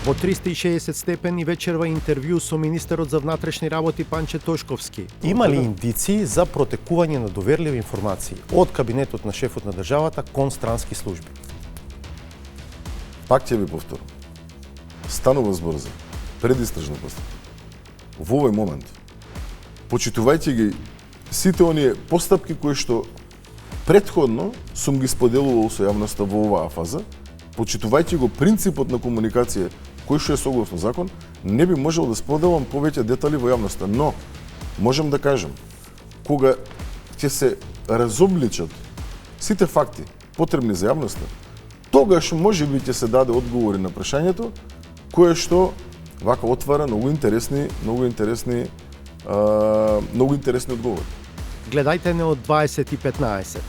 Во 360 степени вечерва интервју со министерот за внатрешни работи Панче Тошковски. Има ли индиции за протекување на доверливи информации од кабинетот на шефот на државата кон странски служби? Пак ќе ви повторам. Станува збор за предистражна постапка. Во овој момент, почитувајќи ги сите оние постапки кои што претходно сум ги споделувал со јавноста во оваа фаза, почитувајќи го принципот на комуникација кој што е согласно закон, не би можел да споделам повеќе детали во јавноста, но можам да кажам, кога ќе се разобличат сите факти потребни за јавноста, тогаш можеби ќе се даде одговори на прашањето кое што вака отвара многу интересни одговори. Гледајте не од 20:15.